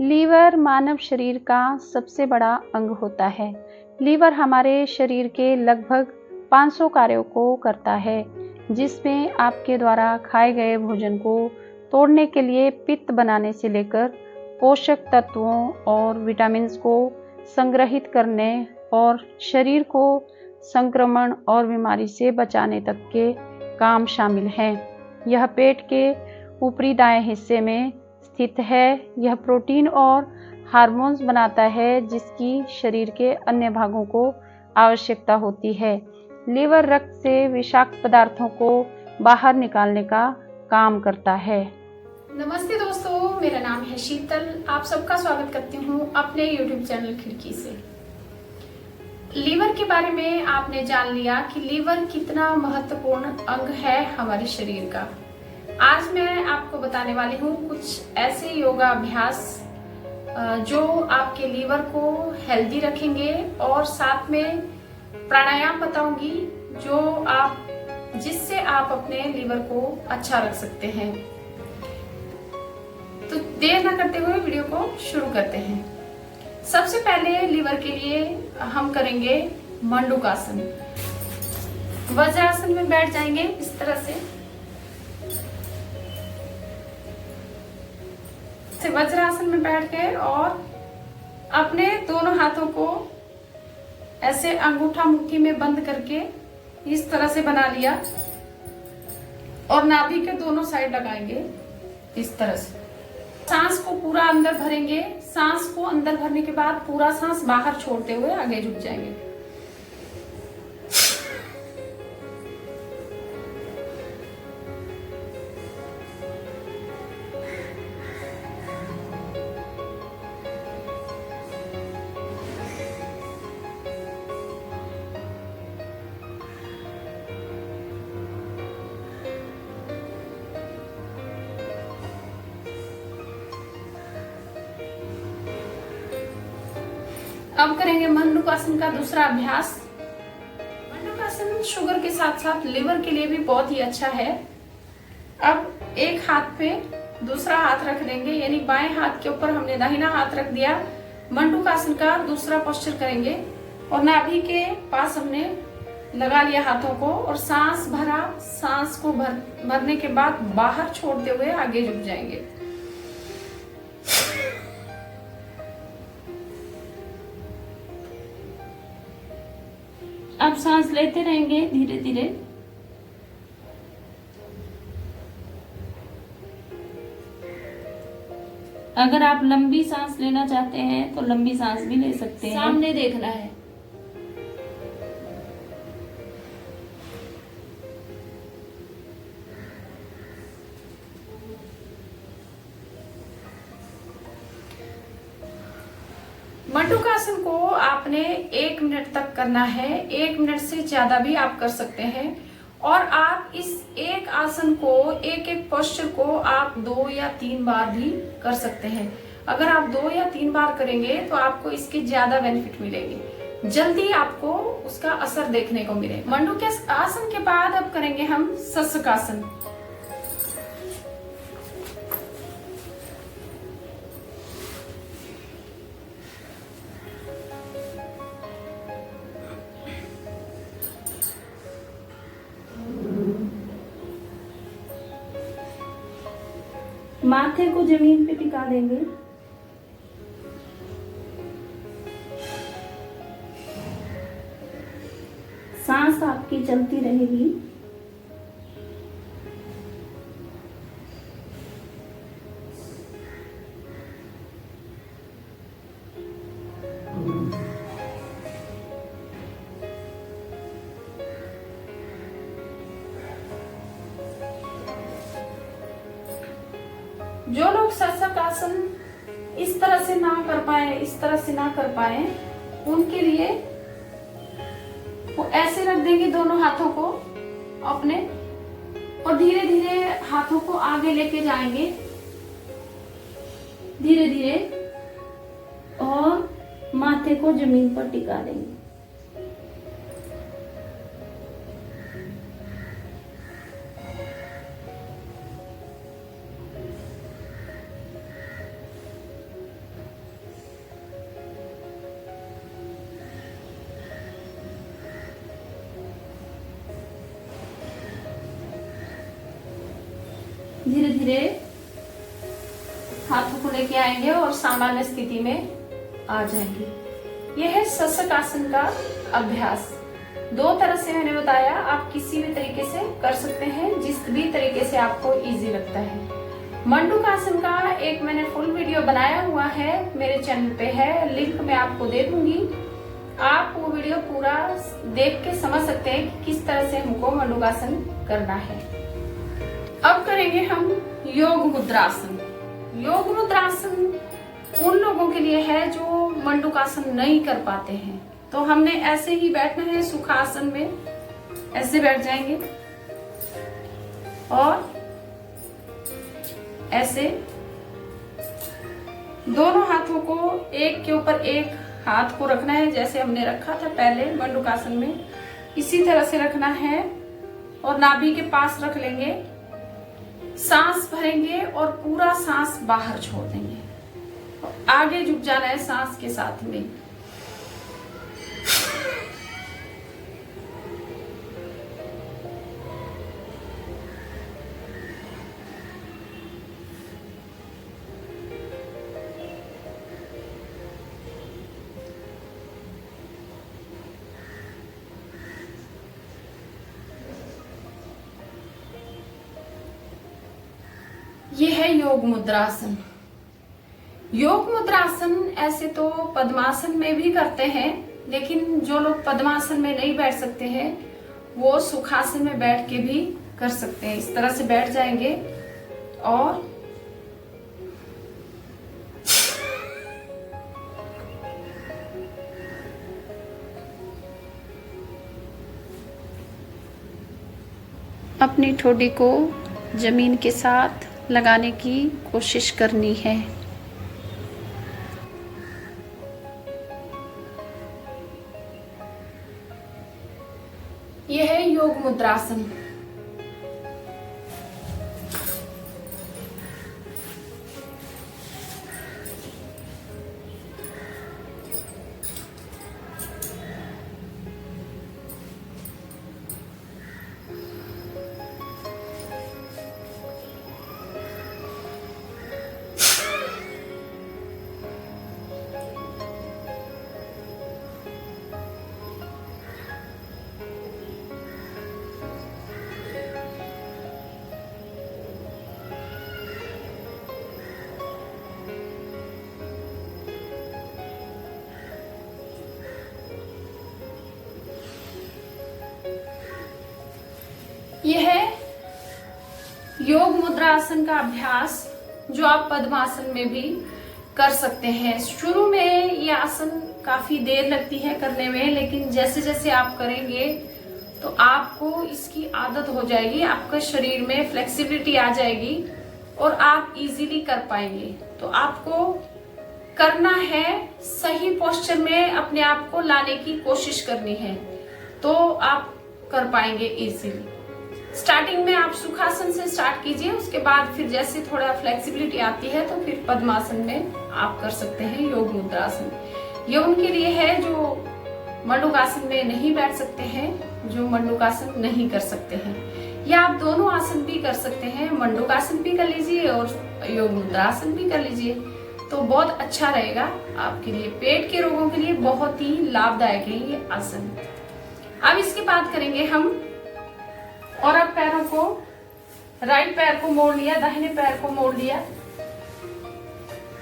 Liver मानव शरीर का सबसे बड़ा अंग होता है। लीवर हमारे शरीर के लगभग 500 कार्यों को करता है, जिसमें आपके द्वारा खाए गए भोजन को तोड़ने के लिए पित्त बनाने से लेकर पोषक तत्वों और विटामिन्स को संग्रहित करने और शरीर को संक्रमण और बीमारी से बचाने तक के काम शामिल हैं। यह पेट के ऊपरी दाएं हिस्से में स्थित है। यह प्रोटीन और हार्मोन्स बनाता है, जिसकी शरीर के अन्य भागों को आवश्यकता होती है। लीवर रक्त से विषाक्त पदार्थों को बाहर निकालने का काम करता है। नमस्ते दोस्तों, मेरा नाम है शीतल। आप सबका स्वागत करती हूँ अपने YouTube चैनल खिड़की से। लीवर के बारे में आपने जान लिया कि लीवर कितना महत्वपूर्ण अंग है हमारे शरीर का। आज मैं आपको बताने वाली हूँ कुछ ऐसे योगा अभ्यास जो आपके लीवर को हेल्दी रखेंगे और साथ में प्राणायाम बताऊंगी जिससे आप अपने लीवर को अच्छा रख सकते हैं। तो देर ना करते हुए वीडियो को शुरू करते हैं। सबसे पहले लीवर के लिए हम करेंगे मंडूकासन। वज्रासन में बैठ जाएंगे इस तरह से। वज्रासन में बैठ के और अपने दोनों हाथों को ऐसे अंगूठा मुट्ठी में बंद करके इस तरह से बना लिया और नाभि के दोनों साइड लगाएंगे इस तरह से। सांस को पूरा अंदर भरेंगे। सांस को अंदर भरने के बाद पूरा सांस बाहर छोड़ते हुए आगे झुक जाएंगे। अब करेंगे मंडूकासन का दूसरा अभ्यास। मंडूकासन शुगर के साथ साथ लिवर के लिए भी बहुत ही अच्छा है। अब एक हाथ पे दूसरा हाथ रख देंगे, यानी बाएं हाथ के ऊपर हमने दाहिना हाथ रख दिया। मंडूकासन का दूसरा पोस्चर करेंगे और नाभि के पास हमने लगा लिया हाथों को और सांस भरा। सांस को भरने के बाद बाहर छोड़ते हुए आगे झुक जाएंगे। अब सांस लेते रहेंगे धीरे धीरे। अगर आप लंबी सांस लेना चाहते हैं तो लंबी सांस भी ले सकते हैं। सामने देखना है। मंडूकासन को आपने 1 मिनट तक करना है। 1 मिनट से ज्यादा भी आप कर सकते हैं। और आप इस एक आसन को, एक एक पोस्चर को आप 2 या 3 बार भी कर सकते हैं। अगर आप 2 या 3 बार करेंगे तो आपको इसके ज्यादा बेनिफिट मिलेंगे, जल्दी आपको उसका असर देखने को मिले। मंडूकासन के बाद अब करेंगे हम शशकासन। माथे को जमीन पे टिका देंगे। सांस आपकी चलती रहेगी। जो लोग शशकासन इस तरह से ना कर पाए, उनके लिए वो ऐसे रख देंगे दोनों हाथों को अपने और धीरे धीरे हाथों को आगे लेके जाएंगे धीरे धीरे और माथे को जमीन पर टिका देंगे। धीरे धीरे हाथों को लेके आएंगे और सामान्य स्थिति में आ जाएंगे। यह है शशक आसन का अभ्यास। दो तरह से मैंने बताया, आप किसी भी तरीके से कर सकते हैं, जिस भी तरीके से आपको इजी लगता है। मंडूक आसन का एक मैंने फुल वीडियो बनाया हुआ है, मेरे चैनल पे है, लिंक मैं आपको दे दूंगी। आप वो वीडियो पूरा देख के समझ सकते हैं कि किस तरह से हमको मंडूक आसन करना है। अब करेंगे हम योग मुद्रासन। योग मुद्रासन उन लोगों के लिए है जो मंडूक आसन नहीं कर पाते हैं। तो हमने ऐसे ही बैठना है, सुखासन में ऐसे बैठ जाएंगे और ऐसे दोनों हाथों को एक के ऊपर एक हाथ को रखना है, जैसे हमने रखा था पहले मंडूक आसन में, इसी तरह से रखना है और नाभि के पास रख लेंगे। सांस भरेंगे और पूरा सांस बाहर छोड़ देंगे। आगे झुक जाना है सांस के साथ में। यह है योग मुद्रासन। योग मुद्रासन ऐसे तो पद्मासन में भी करते हैं, लेकिन जो लोग पद्मासन में नहीं बैठ सकते हैं वो सुखासन में बैठ के भी कर सकते हैं। इस तरह से बैठ जाएंगे और अपनी ठोड़ी को जमीन के साथ लगाने की कोशिश करनी है। यह है योग मुद्रासन। यह है योग मुद्रासन का अभ्यास जो आप पद्मासन में भी कर सकते हैं। शुरू में ये आसन काफी देर लगती है करने में, लेकिन जैसे जैसे आप करेंगे तो आपको इसकी आदत हो जाएगी, आपके शरीर में फ्लेक्सिबिलिटी आ जाएगी और आप इजीली कर पाएंगे। तो आपको करना है, सही पोस्चर में अपने आप को लाने की कोशिश करनी है, तो आप कर पाएंगे इजीली। स्टार्टिंग में आप सुखासन से स्टार्ट कीजिए, उसके बाद फिर जैसे थोड़ा फ्लेक्सिबिलिटी आती है तो फिर पद्मासन में आप कर सकते हैं योग मुद्रासन। ये उनके लिए है जो मंडूक आसन में नहीं बैठ सकते हैं, जो मंडूक आसन नहीं कर सकते हैं। या आप दोनों आसन भी कर सकते हैं, मंडूक आसन भी कर लीजिए और योग मुद्रासन भी कर लीजिए, तो बहुत अच्छा रहेगा आपके लिए। पेट के रोगों के लिए बहुत ही लाभदायक है ये आसन। अब इसके बाद करेंगे हम, और अब पैरों को, राइट पैर को मोड़ लिया, दाहिने पैर को मोड़ लिया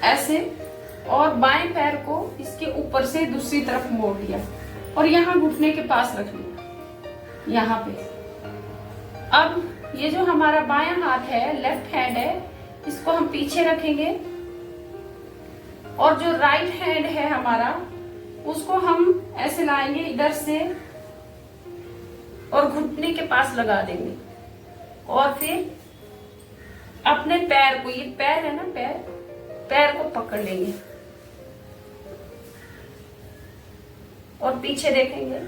ऐसे, और बाएं पैर को इसके ऊपर से दूसरी तरफ मोड़ लिया और यहाँ घुटने के पास रख लिया, यहाँ पे। अब ये जो हमारा बायां हाथ है, लेफ्ट हैंड है, इसको हम पीछे रखेंगे और जो राइट हैंड है हमारा, उसको हम ऐसे लाएंगे इधर से और घुटने के पास लगा देंगे और फिर अपने पैर को, ये पैर है ना, पैर को पकड़ लेंगे और पीछे देखेंगे।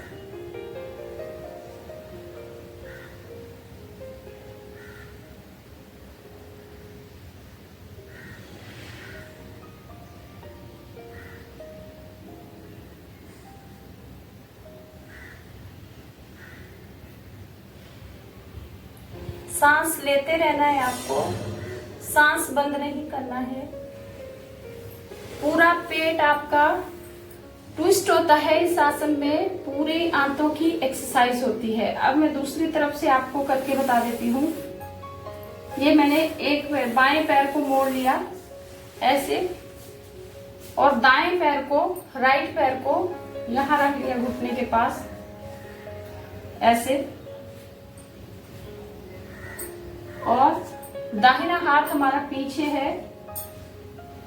सांस लेते रहना है आपको, सांस बंद नहीं करना है। पूरा पेट आपका ट्विस्ट होता है इस आसन में, पूरी आंतों की एक्सरसाइज होती है। अब मैं दूसरी तरफ से आपको करके बता देती हूँ। ये मैंने एक बाएं पैर को मोड़ लिया ऐसे, और दाएं पैर को, राइट पैर को यहां रख लिया घुटने के पास ऐसे, और दाहिना हाथ हमारा पीछे है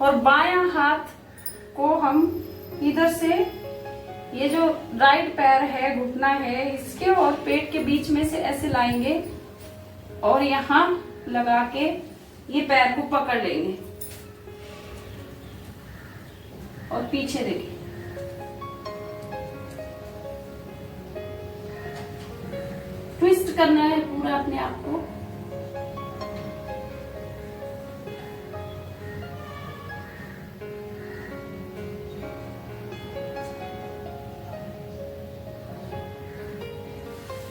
और बायां हाथ को हम इधर से, ये जो राइट पैर है, घुटना है, इसके और पेट के बीच में से ऐसे लाएंगे और यहाँ लगा के ये पैर को पकड़ लेंगे और पीछे देखिए। ट्विस्ट करना है पूरा अपने आप को।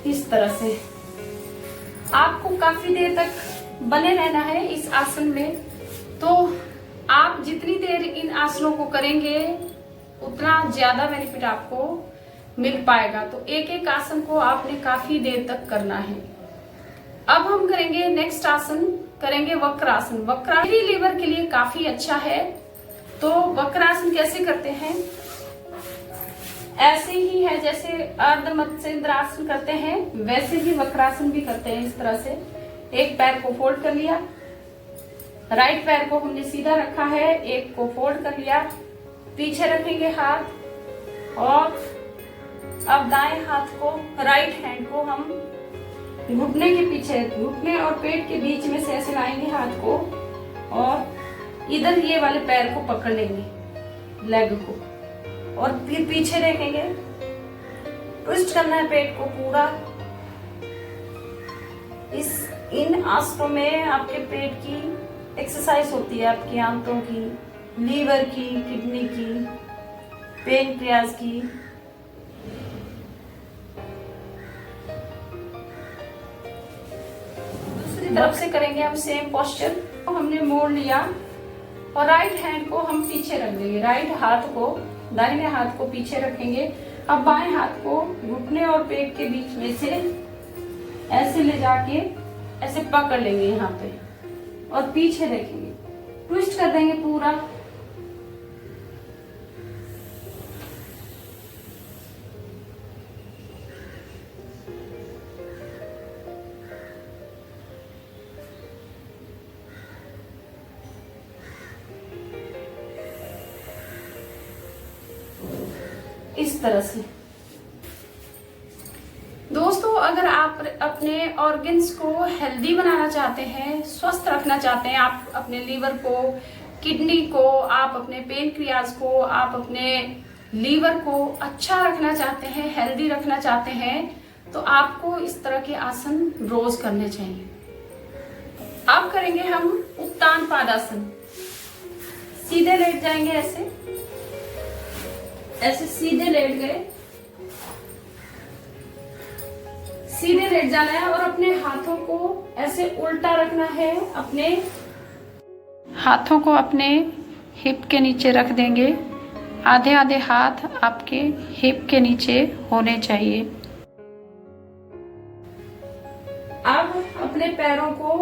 इस तरह से आपको काफी देर तक बने रहना है इस आसन में। तो आप जितनी देर इन आसनों को करेंगे उतना ज्यादा बेनिफिट आपको मिल पाएगा। तो एक एक आसन को आपने काफी देर तक करना है। अब हम करेंगे नेक्स्ट आसन, करेंगे वक्रासन। वक्रासन लीवर के लिए काफी अच्छा है। तो वक्रासन कैसे करते हैं? ऐसे ही है जैसे अर्ध मत्स्येंद्रासन करते हैं, वैसे ही वक्रासन भी करते हैं। इस तरह से एक पैर को फोल्ड कर लिया, राइट पैर को हमने सीधा रखा है, एक को फोल्ड कर लिया, पीछे रखेंगे हाथ, और अब दाएं हाथ को, राइट हैंड को हम घुटने के पीछे, घुटने और पेट के बीच में से ऐसे लाएंगे हाथ को, और इधर ये वाले पैर को पकड़ लेंगे, लेग को, और फिर पीछे देखेंगे। ट्विस्ट करना है पेट को पूरा। इन आसनों में आपके पेट की एक्सरसाइज होती है, आपकी आंतों की, लीवर की, किडनी की, पेनक्रियाज की। दूसरी तरफ से करेंगे हम सेम पोस्चर। हमने मोड़ लिया और राइट हैंड को हम पीछे रख देंगे, राइट हाथ को, दाहिने हाथ को पीछे रखेंगे। अब बाएं हाथ को घुटने और पेट के बीच में से ऐसे ले जाके ऐसे पकड़ लेंगे यहाँ पे, और पीछे देखेंगे, ट्विस्ट कर देंगे पूरा। इस तरह से दोस्तों, अगर आप अपने ऑर्गन्स को हेल्दी बनाना चाहते हैं, स्वस्थ रखना चाहते हैं, आप अपने लीवर को, किडनी को, आप अपने पेनक्रियाज को, आप अपने लीवर को अच्छा रखना चाहते हैं, हेल्दी रखना चाहते हैं, तो आपको इस तरह के आसन रोज करने चाहिए। अब करेंगे हम उत्तान पादासन। सीधे लेट जाएंगे, ऐसे ऐसे सीधे लेट गए, सीधे लेट जाना है और अपने हाथों को ऐसे उल्टा रखना है। अपने हाथों को अपने हिप के नीचे रख देंगे, आधे आधे हाथ आपके हिप के नीचे होने चाहिए। अब अपने पैरों को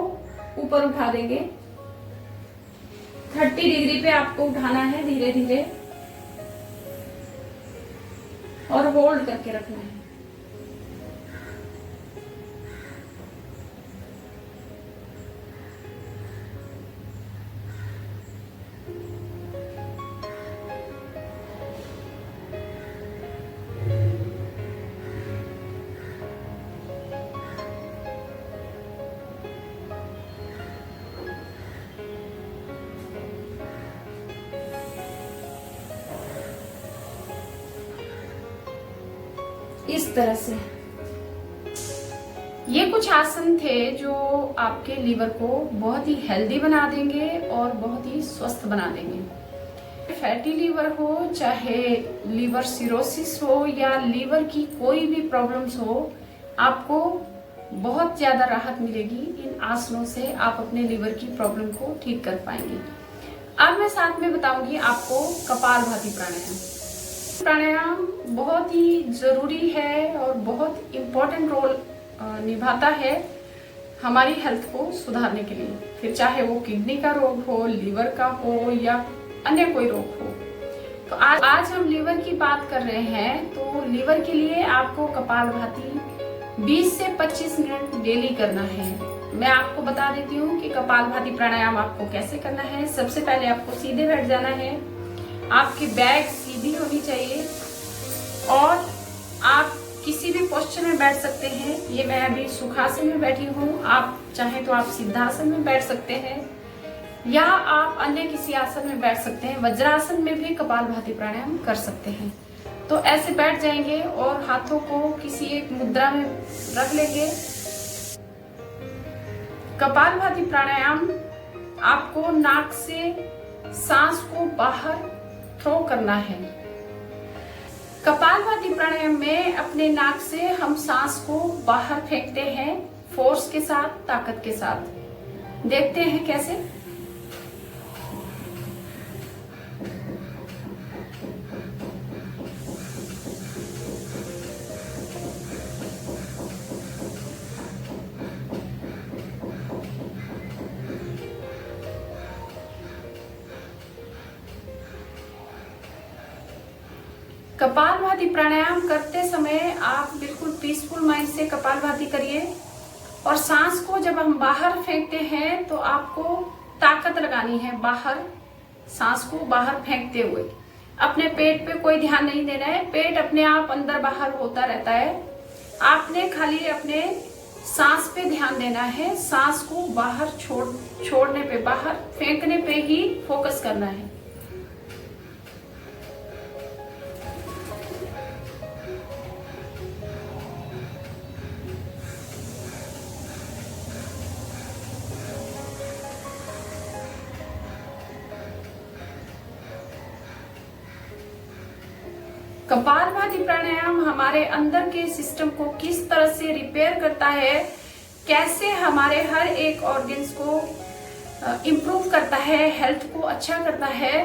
ऊपर उठा देंगे, 30 डिग्री पे आपको उठाना है धीरे धीरे, और होल्ड करके रखना है। इस तरह से ये कुछ आसन थे जो आपके लीवर को बहुत ही हेल्दी बना देंगे और बहुत ही स्वस्थ बना देंगे। फैटी लीवर हो, चाहे लीवर सिरोसिस हो, या लीवर की कोई भी प्रॉब्लम्स हो, आपको बहुत ज्यादा राहत मिलेगी। इन आसनों से आप अपने लीवर की प्रॉब्लम को ठीक कर पाएंगे। अब मैं साथ में बताऊंगी आपको कपालभाति प्राणायाम। प्राणायाम बहुत ही जरूरी है और बहुत इम्पोर्टेंट रोल निभाता है हमारी हेल्थ को सुधारने के लिए, फिर चाहे वो किडनी का रोग हो, लीवर का हो या अन्य कोई रोग हो। तो आज हम लीवर की बात कर रहे हैं। तो लीवर के लिए आपको कपालभाति 20 से 25 मिनट डेली करना है। मैं आपको बता देती हूँ कि कपालभाति प्राणायाम आपको कैसे करना है। सबसे पहले आपको सीधे बैठ जाना है, आपकी बैक सीधी होनी चाहिए और आप किसी भी पोस्चर में बैठ सकते हैं। ये मैं अभी सुखासन में बैठी हूँ, आप चाहें तो आप सिद्धासन में बैठ सकते हैं या आप अन्य किसी आसन में बैठ सकते हैं। वज्रासन में भी कपालभाति प्राणायाम कर सकते हैं। तो ऐसे बैठ जाएंगे और हाथों को किसी एक मुद्रा में रख लेंगे। कपालभाति प्राणायाम आपको नाक से सांस को बाहर थ्रो करना है। कपालभाति प्राणायाम में अपने नाक से हम सांस को बाहर फेंकते हैं, फोर्स के साथ, ताकत के साथ। देखते हैं कैसे। कपालभाति प्राणायाम करते समय आप बिल्कुल पीसफुल माइंड से कपालभाति करिए और सांस को जब हम बाहर फेंकते हैं तो आपको ताकत लगानी है बाहर, सांस को बाहर फेंकते हुए। अपने पेट पे कोई ध्यान नहीं देना है, पेट अपने आप अंदर बाहर होता रहता है। आपने खाली अपने सांस पे ध्यान देना है, सांस को बाहर छोड़ने पे, बाहर फेंकने पे ही फोकस करना है। कपालभाति प्राणायाम हमारे अंदर के सिस्टम को किस तरह से रिपेयर करता है, कैसे हमारे हर एक ऑर्गन्स को इम्प्रूव करता है, हेल्थ को अच्छा करता है,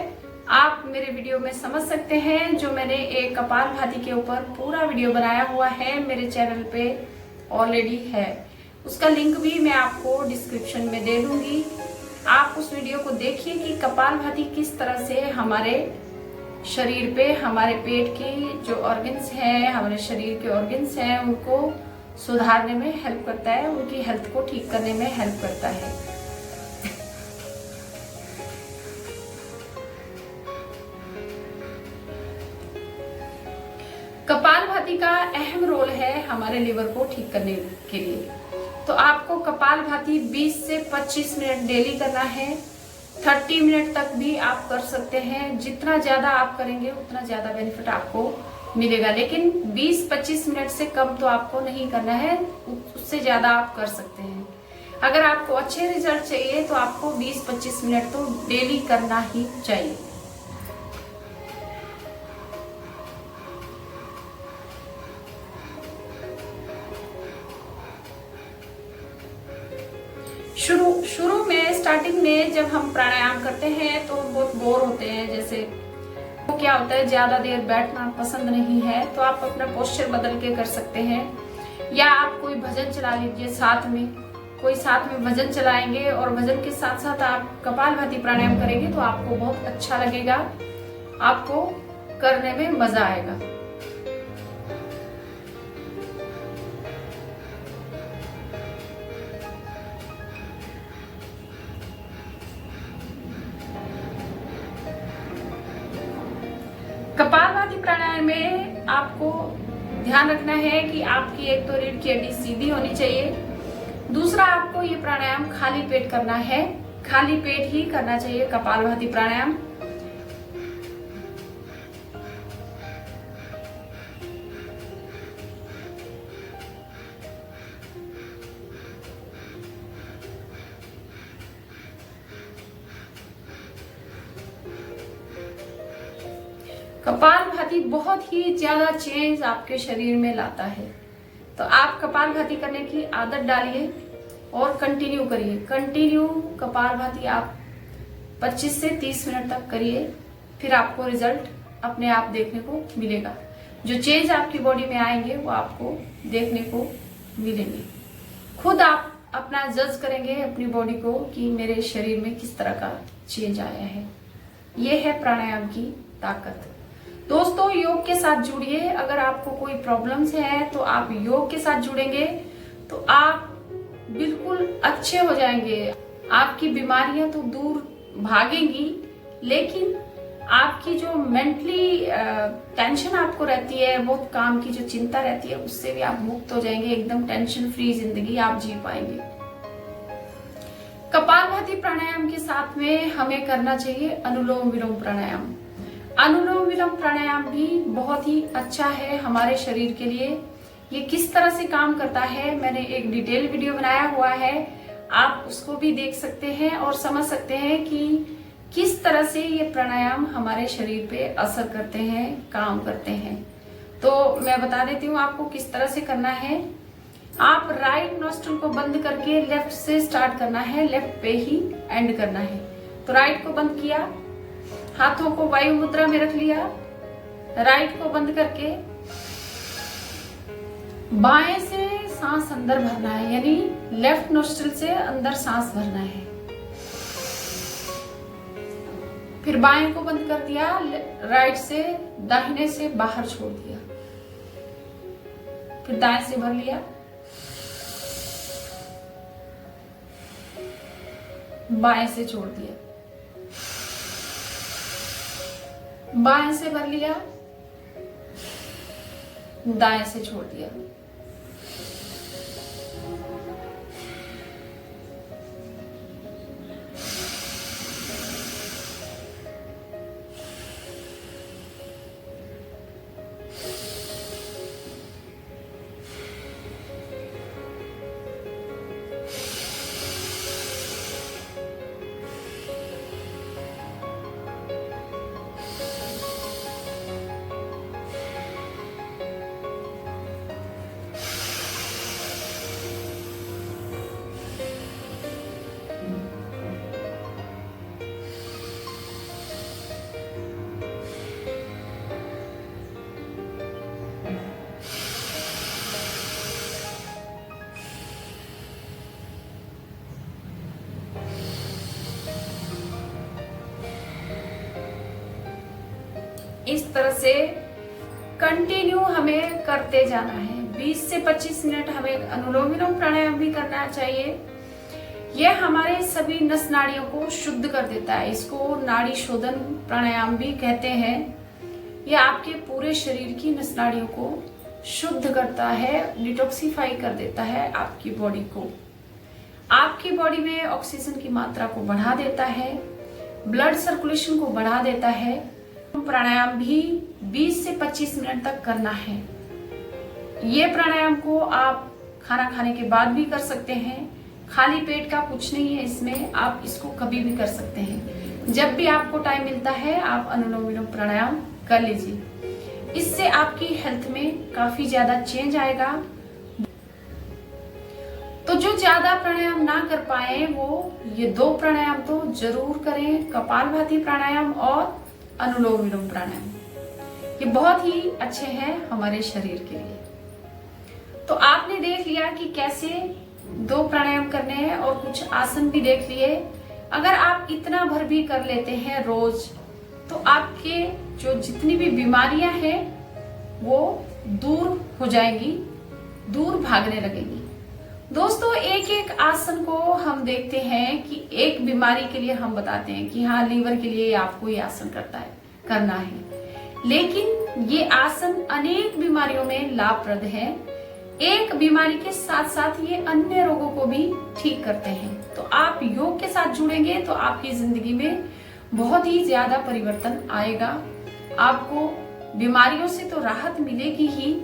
आप मेरे वीडियो में समझ सकते हैं। जो मैंने एक कपालभाति के ऊपर पूरा वीडियो बनाया हुआ है, मेरे चैनल पे ऑलरेडी है। उसका लिंक भी मैं आपको डिस्क्रिप्शन में दे दूंगी। आप उस वीडियो को देखिए कि कपालभाति किस तरह से हमारे शरीर पे, हमारे पेट के जो ऑर्गन्स हैं, हमारे शरीर के ऑर्गन्स हैं, उनको सुधारने में हेल्प करता है, उनकी हेल्थ को ठीक करने में हेल्प करता है। कपालभाति का अहम रोल है हमारे लिवर को ठीक करने के लिए। तो आपको कपालभाति 20 से 25 मिनट डेली करना है। 30 मिनट तक भी आप कर सकते हैं। जितना ज्यादा आप करेंगे उतना ज्यादा बेनिफिट आपको मिलेगा, लेकिन 20-25 मिनट से कम तो आपको नहीं करना है, उससे ज्यादा आप कर सकते हैं। अगर आपको अच्छे रिजल्ट चाहिए तो आपको 20-25 मिनट तो डेली करना ही चाहिए। शुरू में, स्टार्टिंग में जब हम प्राणायाम करते हैं तो बहुत बोर होते हैं। जैसे वो क्या होता है, ज्यादा देर बैठना पसंद नहीं है, तो आप अपना पोस्चर बदल के कर सकते हैं। या आप कोई भजन चला लीजिए, साथ में भजन चलाएंगे और भजन के साथ साथ आप कपालभाति प्राणायाम करेंगे तो आपको बहुत अच्छा लगेगा, आपको करने में मजा आएगा। कपालभाति प्राणायाम में आपको ध्यान रखना है कि आपकी एक तो रीढ़ की हड्डी सीधी होनी चाहिए। दूसरा, आपको ये प्राणायाम खाली पेट करना है, खाली पेट ही करना चाहिए कपालभाति प्राणायाम। कपालभाति बहुत ही ज्यादा चेंज आपके शरीर में लाता है। तो आप कपालभाति करने की आदत डालिए और कंटिन्यू करिए। कंटिन्यू कपालभाति आप 25 से 30 मिनट तक करिए, फिर आपको रिजल्ट अपने आप देखने को मिलेगा। जो चेंज आपकी बॉडी में आएंगे वो आपको देखने को मिलेंगे। खुद आप अपना जज करेंगे अपनी बॉडी को कि मेरे शरीर में किस तरह का चेंज आया है। ये है प्राणायाम की ताकत। दोस्तों, योग के साथ जुड़िए। अगर आपको कोई प्रॉब्लम्स है तो आप योग के साथ जुड़ेंगे तो आप बिल्कुल अच्छे हो जाएंगे। आपकी बीमारियां तो दूर भागेंगी, लेकिन आपकी जो मेंटली टेंशन आपको रहती है, बहुत काम की जो चिंता रहती है, उससे भी आप मुक्त हो जाएंगे। एकदम टेंशन फ्री जिंदगी आप जी पाएंगे। कपालभाति प्राणायाम के साथ में हमें करना चाहिए अनुलोम विलोम प्राणायाम। अनुलोम विलोम प्राणायाम भी बहुत ही अच्छा है हमारे शरीर के लिए। ये किस तरह से काम करता है मैंने एक डिटेल वीडियो बनाया हुआ है, आप उसको भी देख सकते हैं और समझ सकते हैं कि किस तरह से ये प्राणायाम हमारे शरीर पे असर करते हैं, काम करते हैं। तो मैं बता देती हूँ आपको किस तरह से करना है। आप राइट नोस्ट्रल को बंद करके लेफ्ट से स्टार्ट करना है, लेफ्ट पे ही एंड करना है। तो राइट को बंद किया, हाथों को वायु मुद्रा में रख लिया, राइट को बंद करके बाएं से सांस अंदर भरना है, यानी लेफ्ट नोस्ट्रल से अंदर सांस भरना है। फिर बाएं को बंद कर दिया, राइट से दाहिने से बाहर छोड़ दिया, फिर दाएं से भर लिया, बाएं से छोड़ दिया, बाएं से भर लिया, दाएं से छोड़ दिया। इस तरह से कंटिन्यू हमें करते जाना है। 20 से 25 मिनट हमें अनुलोम विलोम प्राणायाम भी करना चाहिए। यह हमारे सभी नस नाड़ियों को शुद्ध कर देता है। इसको नाड़ी शोधन प्राणायाम भी कहते हैं। यह आपके पूरे शरीर की नस नाड़ियों को शुद्ध करता है, डिटॉक्सिफाई कर देता है आपकी बॉडी को। आपकी बॉडी में ऑक्सीजन की मात्रा को बढ़ा देता है, ब्लड सर्कुलेशन को बढ़ा देता है। प्राणायाम भी 20 से 25 मिनट तक करना है। ये प्राणायाम को आप खाना खाने के बाद भी कर सकते हैं। खाली पेट का कुछ नहीं है इसमें, आप इसको कभी भी कर सकते हैं। जब भी आपको टाइम मिलता है आप अनुलोम विलोम प्राणायाम कर लीजिए। इससे आपकी हेल्थ में काफी ज्यादा चेंज आएगा। तो जो ज्यादा प्राणायाम ना कर पाए वो ये 2 प्राणायाम तो जरूर करें, कपालभाति प्राणायाम और अनुलोम विलोम प्राणायाम। ये बहुत ही अच्छे हैं हमारे शरीर के लिए। तो आपने देख लिया कि कैसे 2 प्राणायाम करने हैं और कुछ आसन भी देख लिए। अगर आप इतना भर भी कर लेते हैं रोज तो आपके जो जितनी भी बीमारियां हैं वो दूर हो जाएंगी, दूर भागने लगेंगी। दोस्तों, एक एक आसन को हम देखते हैं कि एक बीमारी के लिए हम बताते हैं कि हाँ लीवर के लिए आपको ये आसन करना है, लेकिन ये आसन अनेक बीमारियों में लाभप्रद है। एक बीमारी के साथ साथ ये अन्य रोगों को भी ठीक करते हैं। तो आप योग के साथ जुड़ेंगे तो आपकी जिंदगी में बहुत ही ज्यादा परिवर्तन आएगा। आपको बीमारियों से तो राहत मिलेगी ही,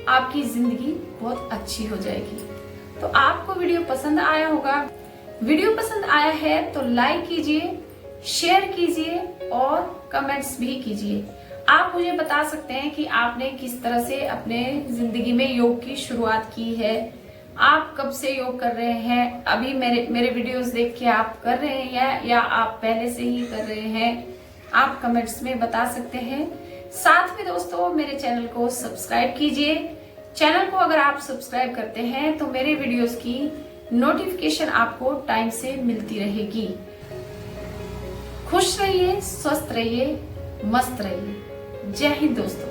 आपकी जिंदगी बहुत अच्छी हो जाएगी। तो आपको वीडियो पसंद आया होगा। वीडियो पसंद आया है तो लाइक कीजिए, शेयर कीजिए और कमेंट्स भी कीजिए। आप मुझे बता सकते हैं कि आपने किस तरह से अपने जिंदगी में योग की शुरुआत की है। आप कब से योग कर रहे हैं? अभी मेरे वीडियोस देख के आप कर रहे हैं या आप पहले से ही कर रहे हैं? आप कमेंट्स में बता सकते हैं। साथ में दोस्तों मेरे चैनल को सब्सक्राइब कीजिए। चैनल को अगर आप सब्सक्राइब करते हैं तो मेरे वीडियोस की नोटिफिकेशन आपको टाइम से मिलती रहेगी। खुश रहिए, स्वस्थ रहिए, मस्त रहिए। जय हिंद दोस्तों।